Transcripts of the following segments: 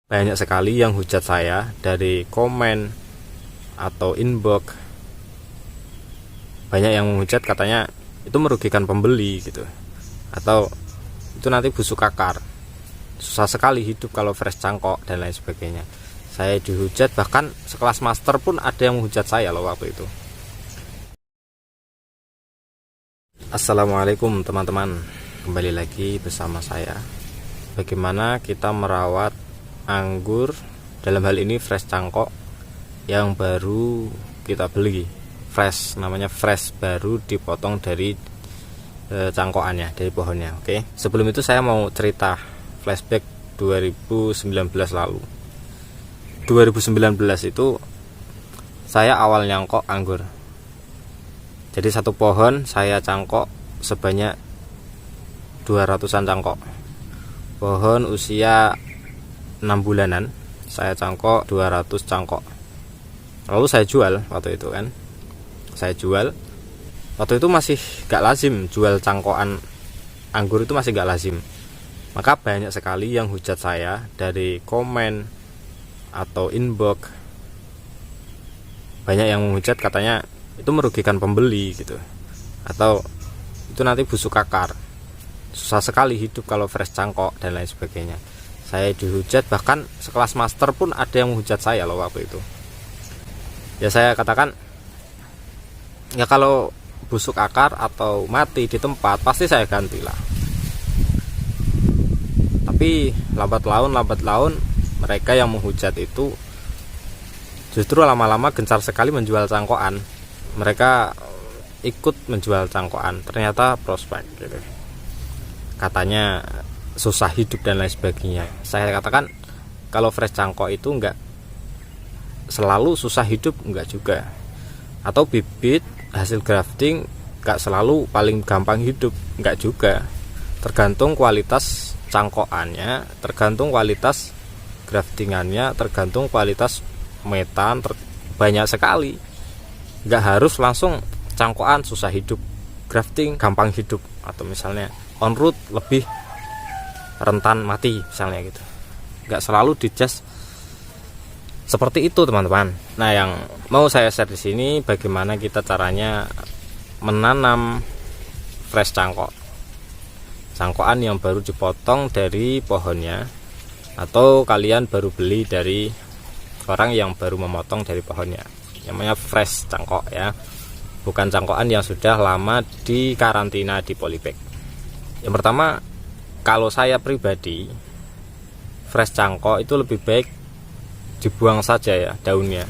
Banyak sekali yang hujat saya dari komen atau inbox. Banyak yang menghujat katanya itu merugikan pembeli gitu, atau itu nanti busuk akar, susah sekali hidup kalau fresh cangkok dan lain sebagainya. Saya dihujat, bahkan sekelas master pun ada yang menghujat saya loh waktu itu. Assalamualaikum teman-teman, kembali lagi bersama saya. Bagaimana kita merawat anggur, dalam hal ini fresh cangkok yang baru kita beli, fresh, namanya fresh, baru dipotong dari cangkokannya, dari pohonnya. Oke, sebelum itu saya mau cerita flashback 2019 lalu. 2019 itu saya awal nyangkok anggur. Jadi satu pohon saya cangkok sebanyak 200-an cangkok. Pohon usia 6 bulanan, saya cangkok 200 cangkok. Lalu saya jual waktu itu kan. Saya jual. Waktu itu masih gak lazim jual cangkokan anggur, itu masih gak lazim. Maka banyak sekali yang hujat saya dari komen atau inbox. Banyak yang menghujat katanya itu merugikan pembeli gitu, atau itu nanti busuk akar, susah sekali hidup kalau fresh cangkok dan lain sebagainya. Saya dihujat, bahkan sekelas master pun ada yang menghujat saya loh waktu itu. Ya saya katakan, ya kalau busuk akar atau mati di tempat pasti saya gantilah. Tapi lambat laun mereka yang menghujat itu justru lama-lama gencar sekali menjual cangkokan. Mereka ikut menjual cangkokan, ternyata prospek gitu. Katanya susah hidup dan lain sebagainya. Saya katakan kalau fresh cangkok itu enggak selalu susah hidup, enggak juga. Atau bibit hasil grafting enggak selalu paling gampang hidup, enggak juga. Tergantung kualitas cangkokannya, tergantung kualitas graftingannya, tergantung kualitas metan, banyak sekali. Nggak harus langsung cangkokan susah hidup, grafting gampang hidup, atau misalnya on root lebih rentan mati misalnya gitu. Nggak selalu dijudge seperti itu teman-teman. Nah, yang mau saya share di sini bagaimana kita caranya menanam fresh cangkok, cangkokan yang baru dipotong dari pohonnya, atau kalian baru beli dari orang yang baru memotong dari pohonnya. Namanya fresh cangkok ya, bukan cangkokan yang sudah lama di karantina di polybag. Yang pertama, kalau saya pribadi, fresh cangkok itu lebih baik dibuang saja ya daunnya.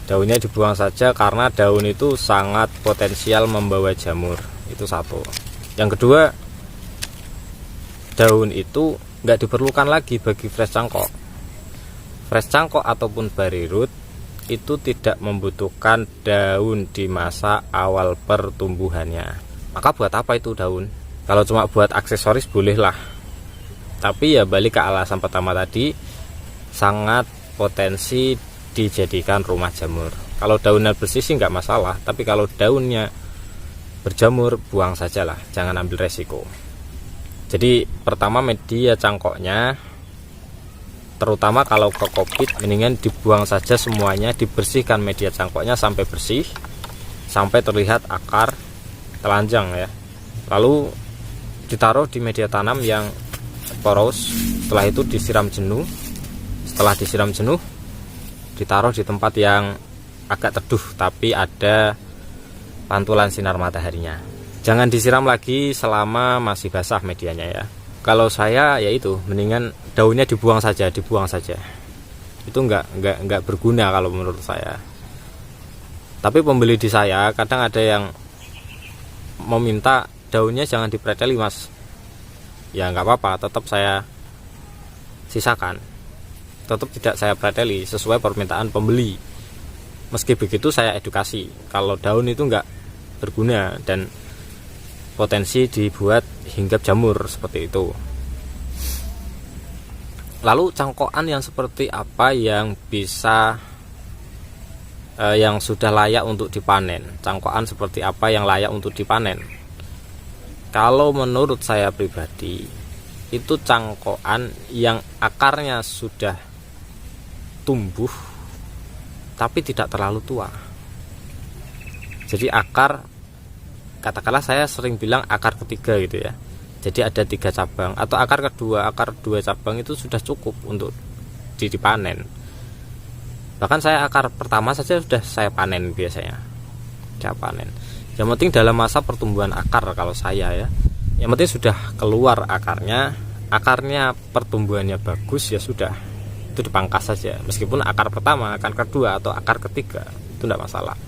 Daunnya dibuang saja karena daun itu sangat potensial membawa jamur. Itu satu. Yang kedua, daun itu nggak diperlukan lagi bagi fresh cangkok. Fresh cangkok ataupun barirut itu tidak membutuhkan daun di masa awal pertumbuhannya. Maka buat apa itu daun? Kalau cuma buat aksesoris bolehlah. Tapi ya balik ke alasan pertama tadi, sangat potensi dijadikan rumah jamur. Kalau daunnya bersih sih nggak masalah, tapi kalau daunnya berjamur, buang sajalah, jangan ambil resiko. Jadi pertama, media cangkoknya, terutama kalau ke COVID, mendingan dibuang saja semuanya, dibersihkan media cangkoknya sampai bersih, sampai terlihat akar telanjang ya. Lalu ditaruh di media tanam yang poros. Setelah itu disiram jenuh. Setelah disiram jenuh, ditaruh di tempat yang agak teduh tapi ada pantulan sinar mataharinya. Jangan disiram lagi selama masih basah medianya ya. Kalau saya yaitu mendingan daunnya dibuang saja. Itu enggak berguna kalau menurut saya. Tapi pembeli di saya kadang ada yang meminta daunnya jangan dipreteli mas. Ya nggak apa-apa, tetap saya sisakan. Tetap tidak saya preteli sesuai permintaan pembeli. Meski begitu saya edukasi kalau daun itu enggak berguna dan potensi dibuat hinggap jamur seperti itu. Lalu cangkokan yang seperti apa yang bisa yang sudah layak untuk dipanen? Cangkokan seperti apa yang layak untuk dipanen? Kalau menurut saya pribadi, itu cangkokan yang akarnya sudah tumbuh tapi tidak terlalu tua. Jadi akar, katakanlah saya sering bilang akar ketiga gitu ya. Jadi ada 3 cabang atau akar kedua, akar 2 cabang itu sudah cukup untuk dipanen. Bahkan saya akar pertama saja sudah saya panen biasanya. Saya panen. Yang penting dalam masa pertumbuhan akar kalau saya ya. Yang penting sudah keluar akarnya pertumbuhannya bagus ya sudah. Itu dipangkas saja. Meskipun akar pertama, akar kedua atau akar ketiga itu tidak masalah.